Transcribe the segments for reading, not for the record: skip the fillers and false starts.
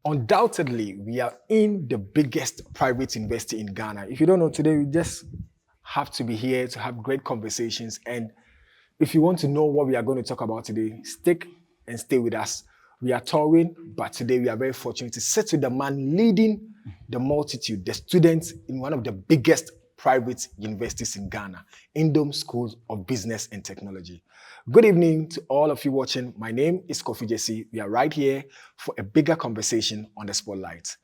Undoubtedly, we are in the biggest private university in Ghana. If you don't know today, we just have to be here to have great conversations. And if you want to know what we are going to talk about today, stick and stay with us. We are touring, but today we are very fortunate to sit with the man leading the multitude, the students in one of the biggest private universities in Ghana, Ndoum School of Business and Technology. Good evening to all of you watching. My name is Kofi Jesse. We are right here for a bigger conversation on the spotlight.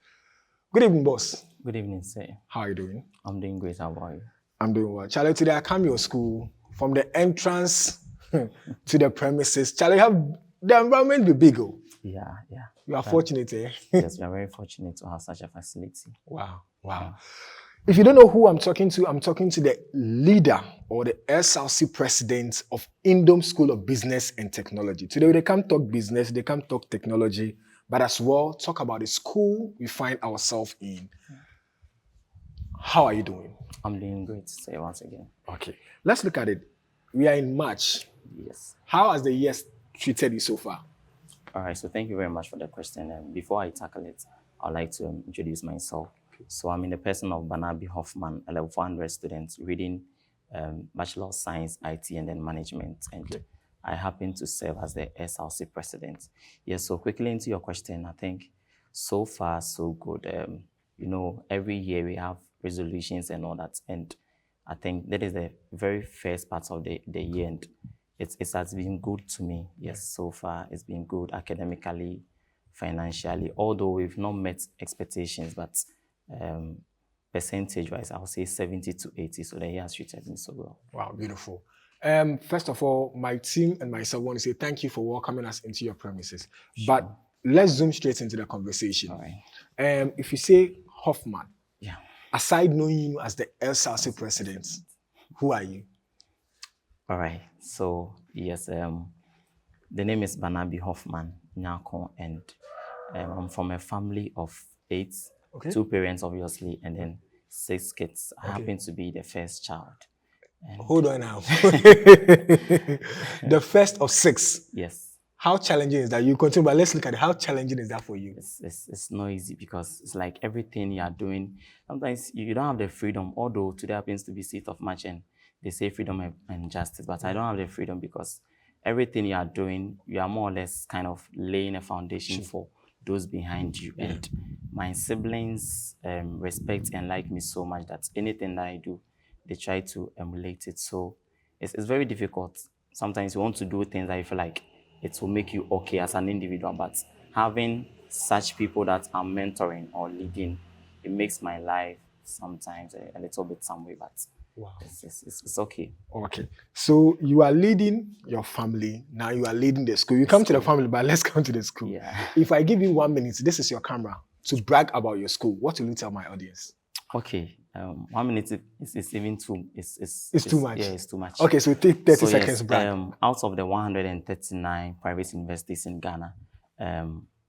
Good evening, boss. Good evening, sir. How are you doing? I'm doing great. How about you? I'm doing well. Charlie, today I come to your school from the entrance to the premises. Charlie, have the environment be big? Oh? Yeah. You are fortunate, eh? Yes, we are very fortunate to have such a facility. Wow. If you don't know who I'm talking to the leader or the SRC president of Ndoum School of Business and Technology. Today, they can't talk business, they can't talk technology, but as well, talk about the school we find ourselves in. How are you doing? I'm doing great, sir, once again. Okay, let's look at it. We are in March. Yes. How has the year treated you so far? All right, so thank you very much for the question. And before I tackle it, I'd like to introduce myself. So I'm in the person of Banabi Hoffman, a level 400 student reading Bachelor of Science, IT, and then Management. And I happen to serve as the SRC president. Yes, so quickly into your question, I think so far, so good. Every year we have resolutions and all that. And I think that is the very first part of the year. And it has been good to me. Yes, so far it's been good academically, financially, although we've not met expectations, but percentage-wise, I would say 70 to 80. So the year has treated me so well. Wow, beautiful. First of all, my team and myself want to say thank you for welcoming us into your premises. Sure. But let's zoom straight into the conversation. All right. If you say Hoffman, yeah. Aside knowing you as the SRC president, who are you? All right. So yes, the name is Banabi Hoffman Nyako, and I'm from a family of 8. Okay. 2 parents, obviously, and then 6 kids. I happen to be the first child. Hold on now. The first of 6. Yes. How challenging is that? You continue, but let's look at it. How challenging is that for you? It's not easy because it's like everything you are doing. Sometimes you don't have the freedom, although today happens to be 6th of March and they say freedom and justice, but I don't have the freedom because everything you are doing, you are more or less kind of laying a foundation for those behind you. And my siblings respect and like me so much that anything that I do, they try to emulate it. So it's very difficult. Sometimes you want to do things that you feel like it will make you okay as an individual, but having such people that I'm mentoring or leading, it makes my life sometimes a little bit some way, but wow. It's okay. Okay. So you are leading your family. Now you are leading the school. You come to the family, but let's come to the school. Yeah. If I give you 1 minute, this is your camera, to brag about your school, what will you tell my audience? Okay. 1 minute is even too... It's too much? Yeah, it's too much. Okay, so take 30 seconds brag. Out of the 139 private universities in Ghana,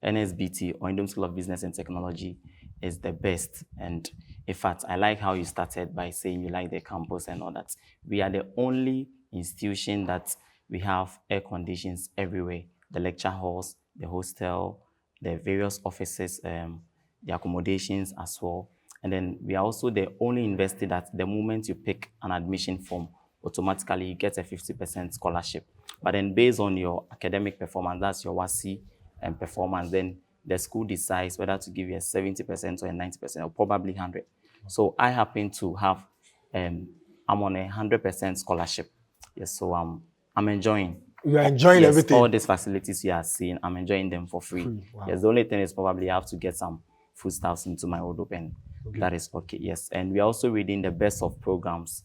NSBT, or Ndoum School of Business and Technology, is the best. And in fact, I like how you started by saying you like the campus and all that. We are the only institution that we have air conditions everywhere. The lecture halls, the hostel, the various offices, the accommodations as well. And then we are also the only university that the moment you pick an admission form, automatically you get a 50% scholarship. But then based on your academic performance, that's your WASI and performance, then the school decides whether to give you a 70% or a 90% or probably 100. So I happen to have, I'm on a 100% scholarship. Yes, so I'm enjoying. You are enjoying everything? All these facilities you are seeing, I'm enjoying them for free. Wow. Yes, the only thing is probably I have to get some foodstuffs into my wardrobe and that is okay, yes. And we're also reading the best of programs.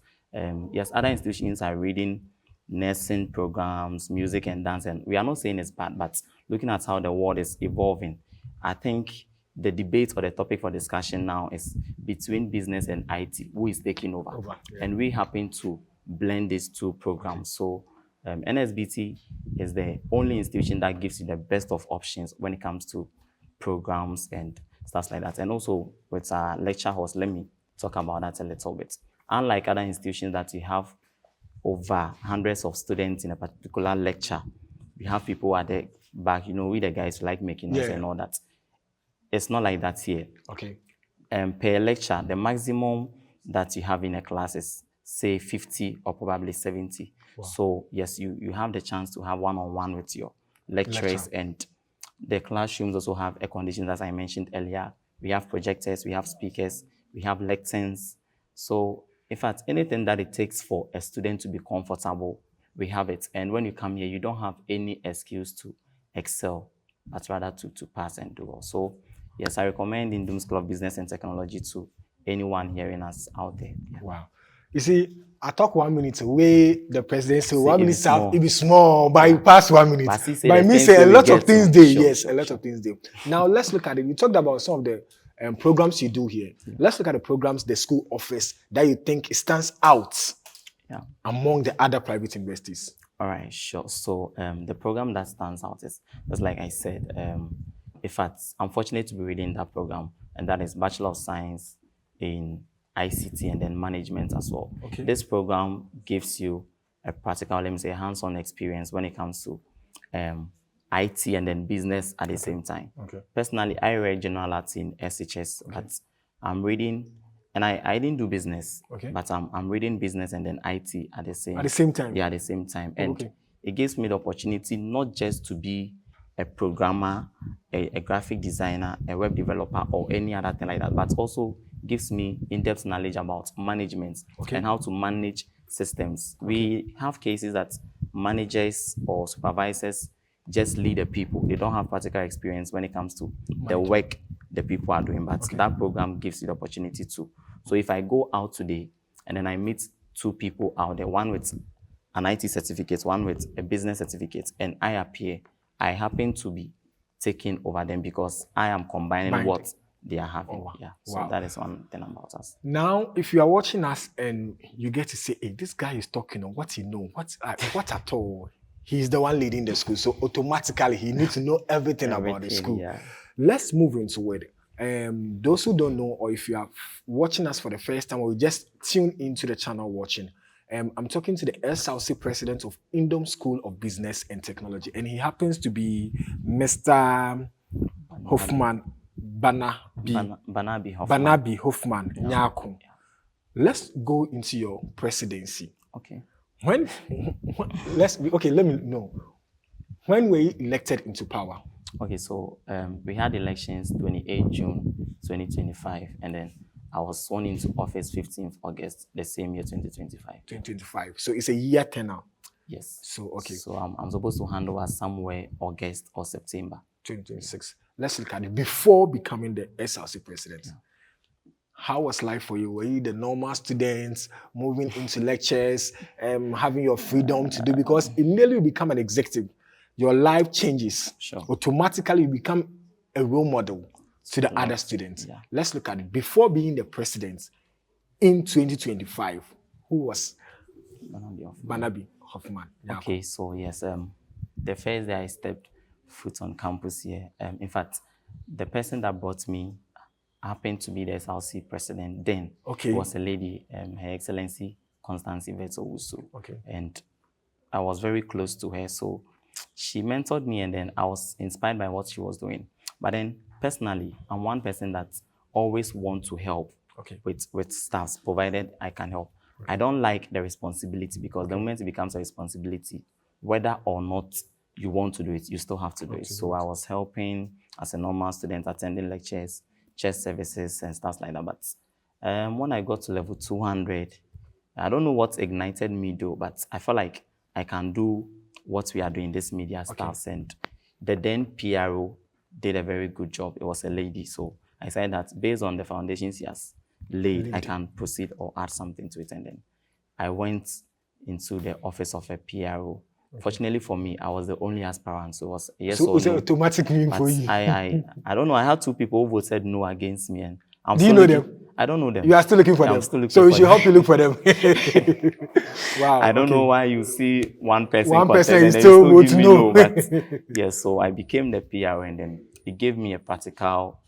Yes, other institutions are reading nursing programs, music and dance, and we are not saying it's bad, but looking at how the world is evolving, I think the debate or the topic for discussion now is between business and IT, who is taking over. Yeah. And we happen to blend these 2 programs. So NSBT is the only institution that gives you the best of options when it comes to programs and stuff like that. And also with our lecture halls, let me talk about that a little bit. Unlike other institutions that you have over hundreds of students in a particular lecture, we have people at the back, we the guys like making noise and all that. it's not like that here. Okay. Per lecture, the maximum that you have in a class is say 50 or probably 70. Wow. So yes, you have the chance to have one-on-one with your lecturers, and the classrooms also have air conditions, as I mentioned earlier. We have projectors, we have speakers, we have lecterns. So in fact, anything that it takes for a student to be comfortable, we have it. And when you come here, you don't have any excuse to excel, but rather to pass and do well. So yes, I recommend Ndoum School of Business and Technology to anyone hearing us out there. Yeah. Wow. You see, I talk 1 minute away, the president say 1 minute small. it be small, but you pass 1 minute. By me say a lot of things there. Yes, a lot of things there. Now let's look at it. We talked about some of the programs you do here. Let's look at the programs the school offers that you think stands out among the other private universities. All right, sure. So the program that stands out is, just like I said, in fact, I'm fortunate to be reading that program, and that is Bachelor of Science in ICT and then management as well. Okay. This program gives you a practical, let me say, hands-on experience when it comes to IT and then business at the same time. Okay. Personally, I read general arts in SHS, but I'm reading, and I didn't do business, but I'm reading business and then IT at the same time. Yeah, at the same time. And it gives me the opportunity not just to be a programmer, a graphic designer, a web developer, or any other thing like that, but also gives me in-depth knowledge about management and how to manage systems. We have cases that managers or supervisors just lead the people. They don't have practical experience when it comes to the work the people are doing, but that program gives you the opportunity to. So if I go out today and then I meet two people out there, one with an IT certificate, one with a business certificate, and I appear, I happen to be taking over them because I am combining what they are having. So that is one thing about us. Now, if you are watching us and you get to say, hey, this guy is talking on what he knows, what at all, he's the one leading the school. So automatically he needs to know everything about the school. Let's move into it. Those who don't know, or if you are watching us for the first time or you just tune into the channel watching, I'm talking to the SRC president of Ndoum School of Business and Technology, and he happens to be Mr. Hoffman, Banabi Hoffman Nyako. Let's go into your presidency. Okay. Let me know. When were you elected into power? Okay, so we had elections 28 June 2025, and then I was sworn into office 15th August the same year, 2025. 2025. So it's a year tenure. Yes. So okay. So I'm supposed to hand over somewhere August or September 2026. Let's look at it before becoming the SRC president. How was life for you? Were you the normal students moving into lectures, having your freedom to do? Because immediately you become an executive, your life changes. Automatically you become a role model to the other students. Let's look at it. Before being the president in 2025, who was Banabi Hoffman? Okay, so yes, the first day I stepped foot on campus here, in fact, the person that brought me happened to be the SRC president then. Was a lady, Her Excellency Constance Ivetso. And I was very close to her, so she mentored me, and then I was inspired by what she was doing. But then personally, I'm one person that always want to help with staffs, provided I can help. I don't like the responsibility, because the moment it becomes a responsibility, whether or not you want to do it, you still have to do it. So I was helping as a normal student, attending lectures, church services and stuff like that. But when I got to level 200, I don't know what ignited me though, but I felt like I can do what we are doing, this media stuff. And the then PRO did a very good job. It was a lady. So I said that based on the foundations he has laid, I can proceed or add something to it. And then I went into the office of a PRO. Fortunately for me, I was the only aspirant, so it was yes or no. So automatic win for you. I don't know. I had two people who voted no against me, and do you know them? I don't know them. You are still looking for them. I'm still looking so for we should them. help you look for them. Wow. I don't know why you see one person is still good to know. But yes, so I became the PR, and then it gave me a practical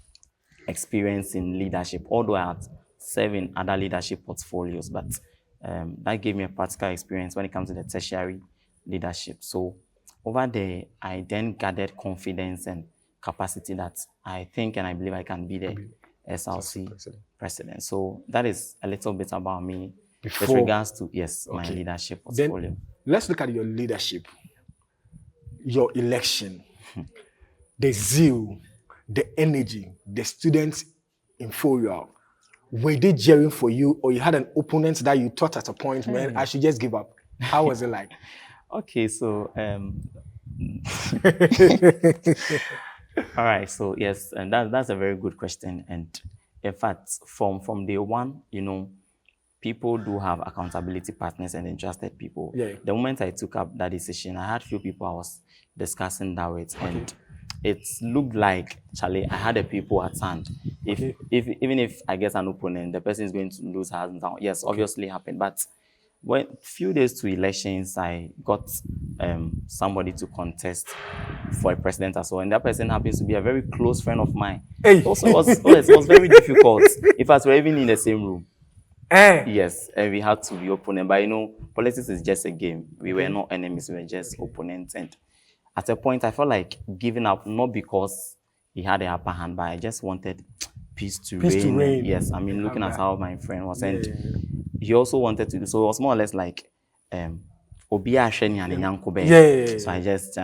experience in leadership. Although I had 7 other leadership portfolios, but that gave me a practical experience when it comes to the tertiary leadership. So over there, I then gathered confidence and capacity that I think and I believe I can be the SRC president. So that is a little bit about me with regards to, yes, my leadership portfolio. Then let's look at your leadership, your election, the zeal, the energy, the students in Fourier. Were they jeering for you, or you had an opponent that you thought at a point, man, I should just give up? How was it like? Okay, so all right, so yes, and that's a very good question. And in fact, from day one, you know, people do have accountability partners and entrusted people. Yeah. The moment I took up that decision, I had few people I was discussing that with, and it looked like, Charlie, I had a people at hand. If even if I get an opponent, the person is going to lose hands down. Yes, obviously happened, but when few days to elections, I got somebody to contest for a president as well, and that person happens to be a very close friend of mine. Hey. Also, it was very difficult. In fact, we're even in the same room. Yes, and we had to be opponents. But you know, politics is just a game. We were not enemies, we were just opponents. And at a point, I felt like giving up, not because he had the upper hand, but I just wanted peace to reign. Yes, I mean, looking at how my friend was. And he also wanted to do, so it was more or less like, so I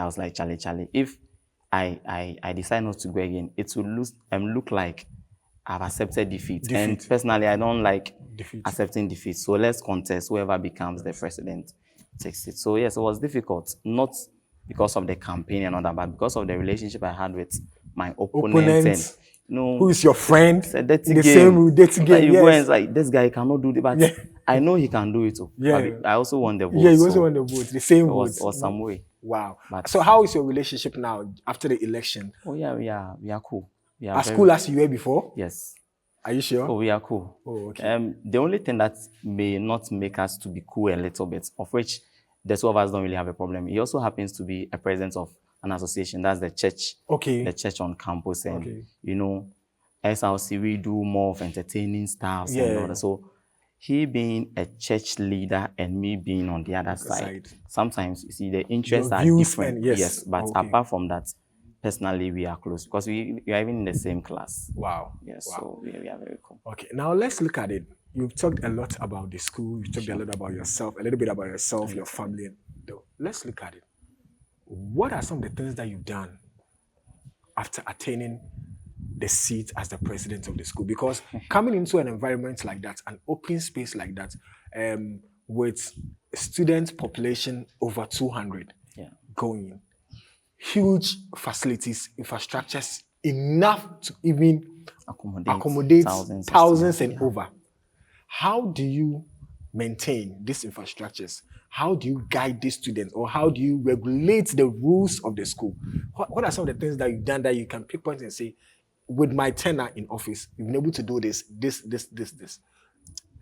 was like, Charlie, if I decide not to go again, it will look like I've accepted defeat. And personally, I don't like accepting defeat. So let's contest. Whoever becomes the president takes it. So yes, it was difficult, not because of the campaign and all that, but because of the relationship I had with my opponent. And, you know, who is your friend? It's a dirty in the game. same dirty game. You go and like, this guy cannot do it, but I know he can do it too. But I also want the vote. Yeah, you also want the vote. The same vote. Or some way. Wow. But, so how is your relationship now after the election? Oh yeah, we are cool. We are as cool as you were before? Yes. Are you sure? Oh, we are cool. Oh, okay. The only thing that may not make us to be cool a little bit, of which the two of us don't really have a problem. He also happens to be a president of an association. That's the church. Okay. The church on campus. And, you know, SRC, we do more of entertaining stuff. And all that. So he being a church leader and me being on the other side, sometimes, you see, the interests are different. Yes. But apart from that, personally, we are close because we are even in the same class. Wow. Yes, wow. So we are very cool. Okay, now let's look at it. You've talked a lot about the school. You've talked a lot about yourself, a little bit about yourself, your family. Let's look at it. What are some of the things that you've done after attaining the seat as the president of the school? Because coming into an environment like that, an open space like that, with student population over 200 going, huge facilities, infrastructures, enough to even accommodate thousands and over. How do you maintain these infrastructures? How do you guide these students, or how do you regulate the rules of the school? What are some of the things that you've done that you can pinpoint and say, with my tenure in office, you've been able to do this?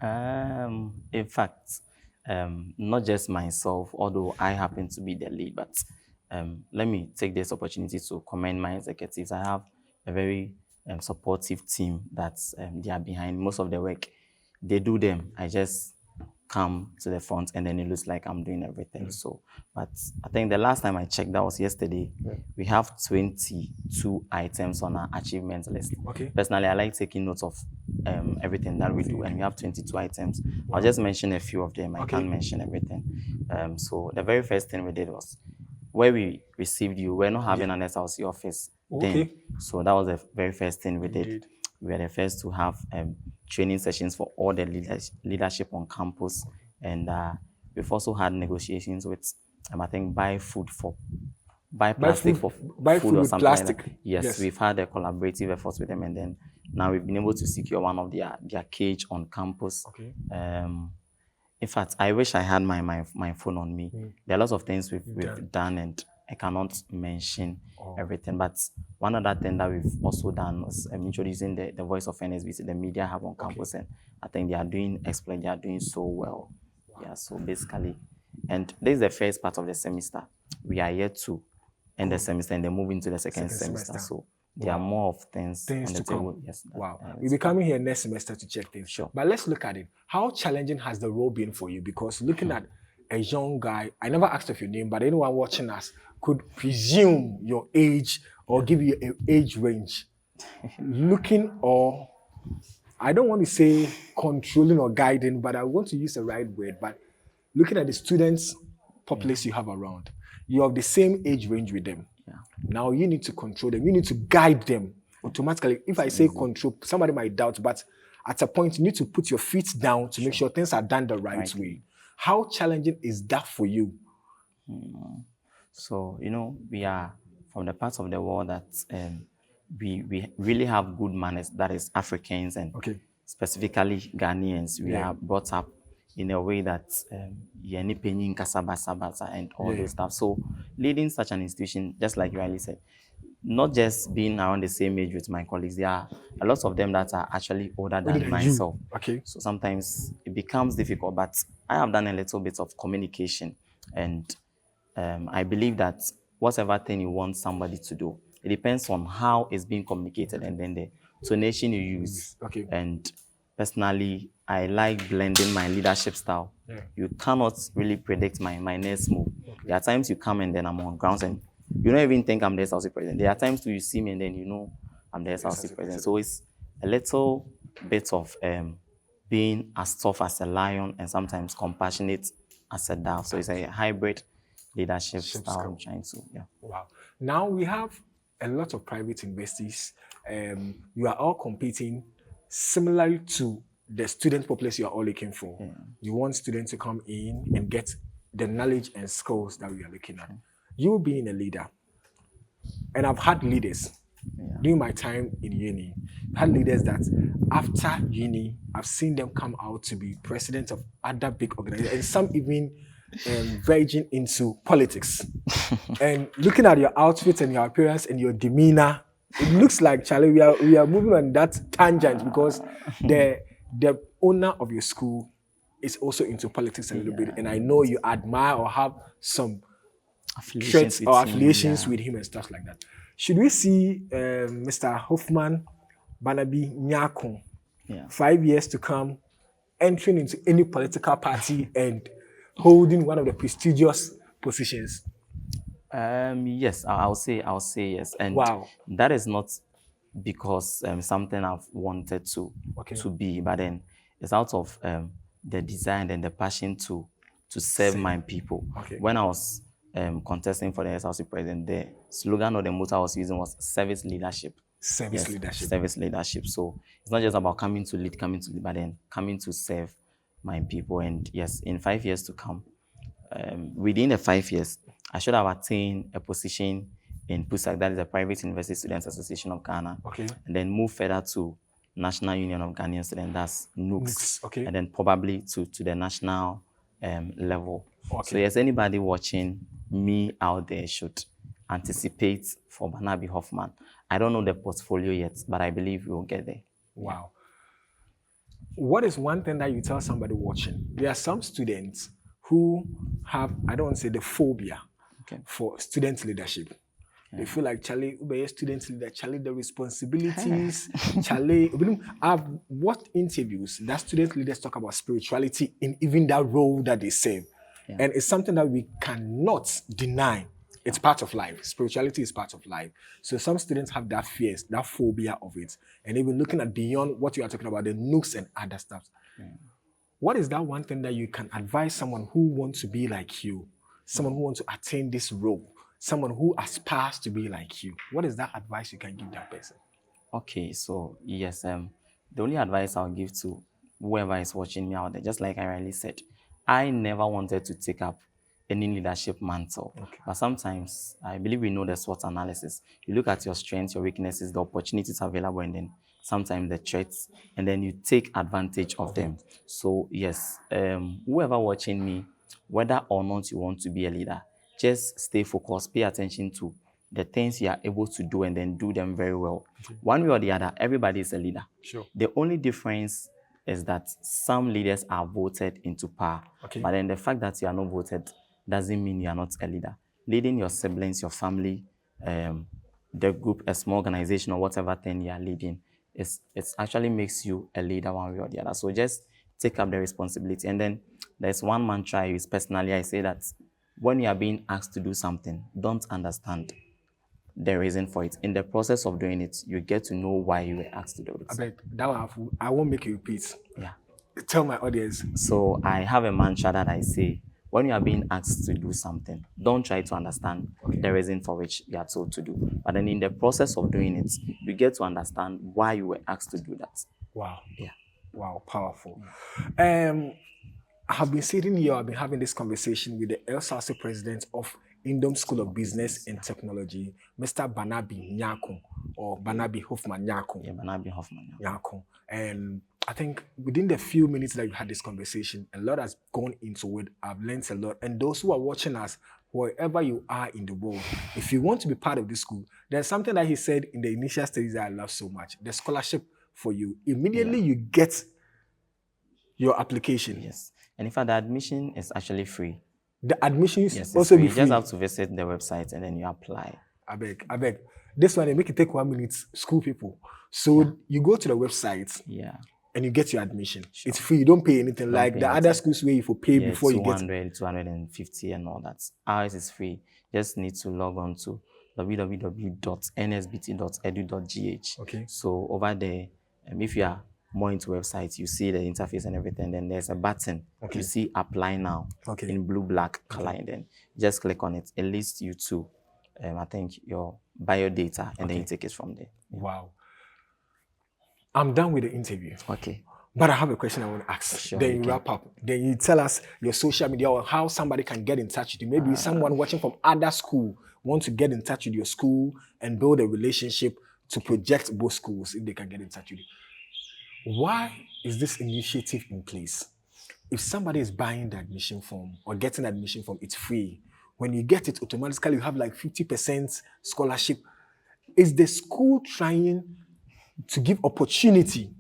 In fact, not just myself, although I happen to be the lead, but let me take this opportunity to commend my executives. I have a very supportive team that they are behind most of the work. They do them. I just come to the front and then it looks like I'm doing everything. So, but I think the last time I checked, that was yesterday, we have 22 items on our achievement list. Okay. Personally, I like taking notes of everything that we do, and we have 22 items. I'll just mention a few of them. I can't mention everything. So the very first thing we did was, where we received you, we're not having an SRC office then. So that was the very first thing we did. We were the first to have training sessions for all the leadership on campus. And we've also had negotiations with, I think, buy food for food or something plastic. Like that. Yes, we've had a collaborative efforts with them. And then now we've been able to secure one of their cage on campus. Okay. In fact, I wish I had my phone on me. There are lots of things we've done, and I cannot mention everything. But one other thing that we've also done was introducing the voice of NSBC, the media hub on campus. And I think they are doing they are doing so well. Yeah, so basically, and this is the first part of the semester. We are yet to end the semester and then move into the second semester. So there are more of things on the table. Yes. Wow. We'll be coming here next semester to check things. Sure. But let's look at it. How challenging has the role been for you? Because looking at a young guy, I never asked of your name, but anyone watching us could presume your age or give you an age range, looking or I don't want to say controlling or guiding, but I want to use the right word. But looking at the students' populace you have around, you have the same age range with them. Yeah. Now you need to control them. You need to guide them automatically. If I say control, somebody might doubt, but at a point you need to put your feet down to make sure things are done the right way. How challenging is that for you? So, we are from the parts of the world that we really have good manners, that is Africans and Okay. specifically Ghanaians. We Yeah. are brought up in a way that yeni penyin kasabasa and all those stuff. So leading such an institution, just like you rightly said, not just being around the same age with my colleagues, there are a lot of them that are actually older Older than than you. myself. Okay. So sometimes it becomes difficult, but I have done a little bit of communication, and I believe that whatever thing you want somebody to do, it depends on how it's being communicated and then the tonation you use. Okay. And personally, I like blending my leadership style. Yeah. You cannot really predict my next move. There are times you come and then I'm on grounds and you don't even think I'm the SRC president. There are times too you see me and then you know I'm the SRC president. So it's a little bit of being as tough as a lion and sometimes compassionate as a dove. So it's a hybrid leadership style I'm trying to, yeah. Wow. Now we have a lot of private universities. You are all competing similarly to the student population you are all looking for. You want students to come in and get the knowledge and skills that we are looking at. You being a leader, and I've had leaders during my time in uni, I had leaders that after uni, I've seen them come out to be president of other big organizations, and some even verging into politics. And looking at your outfit and your appearance and your demeanor, it looks like, Charlie, we are moving on that tangent because the owner of your school is also into politics a little bit, and I know you admire or have some traits or affiliations with him and stuff like that. Should we see Mr. Hoffman Banabi Nyako 5 years to come entering into any political party and holding one of the prestigious positions? Yes, I'll say yes. And wow, that is not because something I've wanted to be, but then it's out of the desire and the passion to serve my people. When I was contesting for the SRC president, the slogan or the motto I was using was service leadership. Service leadership. Service leadership. So it's not just about coming to lead, but then coming to serve my people. And yes, in 5 years to come, within the 5 years, I should have attained a position in PUSAC, that is the Private University Students Association of Ghana, and then move further to National Union of Ghanaian Students, that's NUGS, and then probably to the national level. So yes, anybody watching me out there should anticipate for Banabi Hoffman. I don't know the portfolio yet, but I believe we will get there. Wow. What is one thing that you tell somebody watching? There are some students who have, I don't want to say the phobia for student leadership. They feel like, Charlie, be a student leader, Charlie, the responsibilities, Charlie. I've watched interviews that student leaders talk about spirituality in even that role that they serve. And it's something that we cannot deny. It's part of life. Spirituality is part of life. So some students have that fear, that phobia of it. And even looking at beyond what you are talking about, the nooks and other stuff. What is that one thing that you can advise someone who wants to be like you, someone who wants to attain this role, someone who aspires to be like you? What is that advice you can give that person? Okay, so yes, the only advice I'll give to whoever is watching me out there, just like I rightly said, I never wanted to take up any leadership mantle. But sometimes I believe we know the SWOT analysis. You look at your strengths, your weaknesses, the opportunities available, and then sometimes the threats, and then you take advantage of them. So yes, whoever watching me, whether or not you want to be a leader, just stay focused, pay attention to the things you are able to do and then do them very well. One way or the other, everybody is a leader. The only difference is that some leaders are voted into power. But then the fact that you are not voted doesn't mean you are not a leader. Leading your siblings, your family, the group, a small organization or whatever thing you are leading, it actually makes you a leader one way or the other. So just take up the responsibility. And then there's one mantra I use personally. I say that when you are being asked to do something, don't understand. the reason for it. In the process of doing it, you get to know why you were asked to do it. I beg, that one, I won't make you repeat. Yeah. Tell my audience. So I have a mantra that I say, when you are being asked to do something, don't try to understand the reason for which you are told to do. But then in the process of doing it, you get to understand why you were asked to do that. Wow. Yeah. Wow, powerful. I have been sitting here, I've been having this conversation with the SRC president of Ndoum School of Business and Technology, Mr. Barnaby Nyako, or Barnaby Hoffman Nyako. Yeah, Barnaby Hoffman Nyako. And I think within the few minutes that we had this conversation, a lot has gone into it. I've learned a lot. And those who are watching us, wherever you are in the world, if you want to be part of this school, there's something that he said in the initial stages that I love so much. The scholarship for you. Immediately you get your application. Yes. And in fact, the admission is actually free. The admissions Yes, also free. be You free. just have to visit the website and then you apply. I beg. This one, they make it take 1 minute, school people. So you go to the website and you get your admission. Sure. It's free. You don't pay anything like the other schools where you for pay before you get 250 and all that. Ours is free. Just need to log on to www.nsbt.edu.gh. Okay. So over there, if you are more into websites, you see the interface and everything. Then there's a button. Okay. You see apply now in blue black color. And then just click on it. It lists you to, I think, your bio data, and then you take it from there. Yeah. Wow. I'm done with the interview. Okay. But I have a question I want to ask. Sure, then you wrap up. Then you tell us your social media or how somebody can get in touch with you. Maybe someone watching from other school wants to get in touch with your school and build a relationship to project both schools if they can get in touch with you. Why is this initiative in place? If somebody is buying the admission form or getting an admission form, it's free. When you get it, automatically you have like 50% scholarship. Is the school trying to give opportunity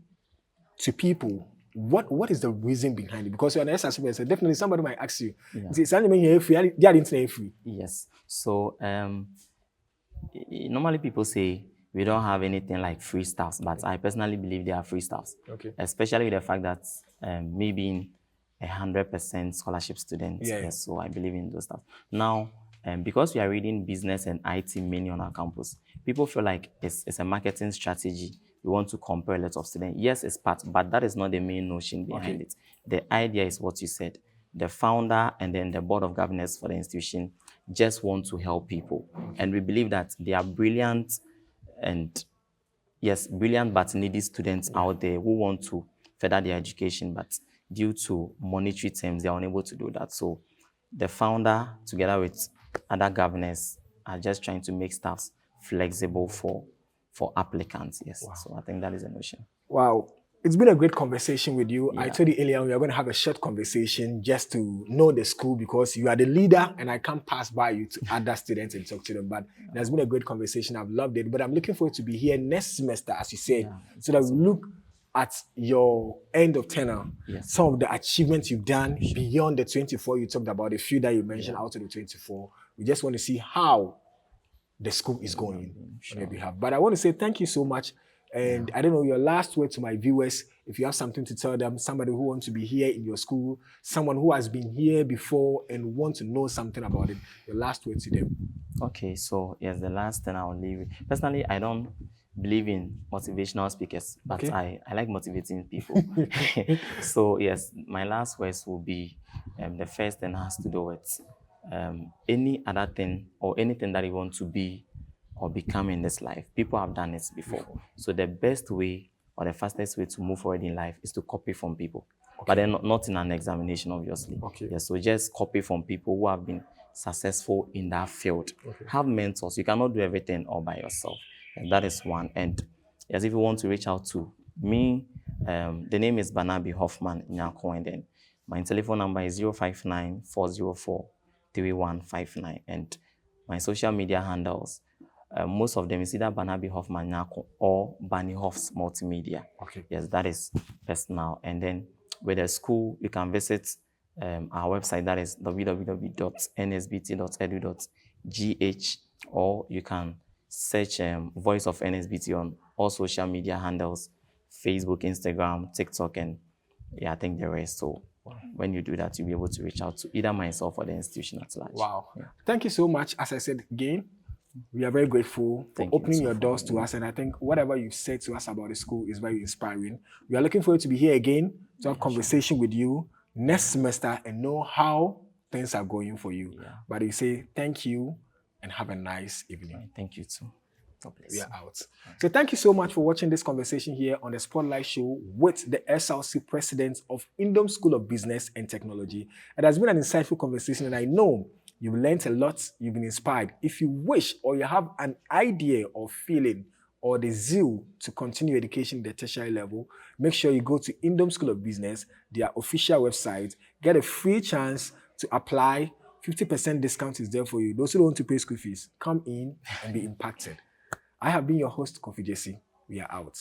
to people? What is the reason behind it? Because you're an SRC, so definitely somebody might ask you, is it free? Yes. So normally people say we don't have anything like free stuffs, but I personally believe there are free stuffs. Okay. Especially with the fact that me being 100% scholarship student, yes, so I believe in those stuff. Now, because we are reading business and IT mainly on our campus, people feel like it's a marketing strategy. We want to compare a lot of students. Yes, it's part, but that is not the main notion behind it. The idea is what you said. The founder and then the board of governors for the institution just want to help people. And we believe that they are brilliant and, yes, brilliant but needy students out there who want to further their education, but due to monetary terms, they are unable to do that. So the founder, together with other governors, are just trying to make staffs flexible for applicants. Yes. Wow. So I think that is the notion. Wow. It's been a great conversation with you. I told you earlier we are going to have a short conversation just to know the school because you are the leader and I can't pass by you to other students and talk to them. But there's been a great conversation. I've loved it. But I'm looking forward to be here next semester, as you said, so that we look at your end of tenure, some of the achievements you've done beyond the 24 you talked about, a few that you mentioned out of the 24. We just want to see how the school is going on your behalf. But I want to say thank you so much. And I don't know, your last word to my viewers, if you have something to tell them, somebody who wants to be here in your school, someone who has been here before and wants to know something about it, your last word to them. Okay, so yes, the last thing I will leave. Personally, I don't believe in motivational speakers, but I like motivating people. So yes, my last words will be the first thing has to do with any other thing or anything that you want to be or become in this life. People have done it before. So the best way or the fastest way to move forward in life is to copy from people. But then not in an examination, obviously. Yes, so just copy from people who have been successful in that field. Have mentors. You cannot do everything all by yourself. And that is one. And yes, if you want to reach out to me, the name is Barnaby Hoffman Nyako, and then my telephone number is 059-404-3159. And my social media handles, most of them is either Barnaby Hoffman Nyako or Barney Hoff's Multimedia. Yes, that is personal. And then with the school, you can visit our website, that is www.nsbt.edu.gh, or you can search Voice of NSBT on all social media handles, Facebook, Instagram, TikTok, and I think the rest. So when you do that, you'll be able to reach out to either myself or the institution at large. Wow. Thank you so much. As I said again, We are very grateful for Thank you opening also your for doors having to me. us. And I think whatever you've said to us about the school is very inspiring. We are looking forward to be here again to have conversation with you next semester and know how things are going for you. Yeah. But we say thank you and have a nice evening. Right, thank you too. God bless We you. are out. So thank you so much for watching this conversation here on the Spotlight Show with the SRC president of Ndoum School of Business and Technology. It has been an insightful conversation, and I know you've learned a lot, you've been inspired. If you wish or you have an idea or feeling or the zeal to continue education at the tertiary level, make sure you go to Ndoum School of Business, their official website, get a free chance to apply. 50% discount is there for you. Those who don't want to pay school fees, come in and be impacted. I have been your host, Kofi Jesse. We are out.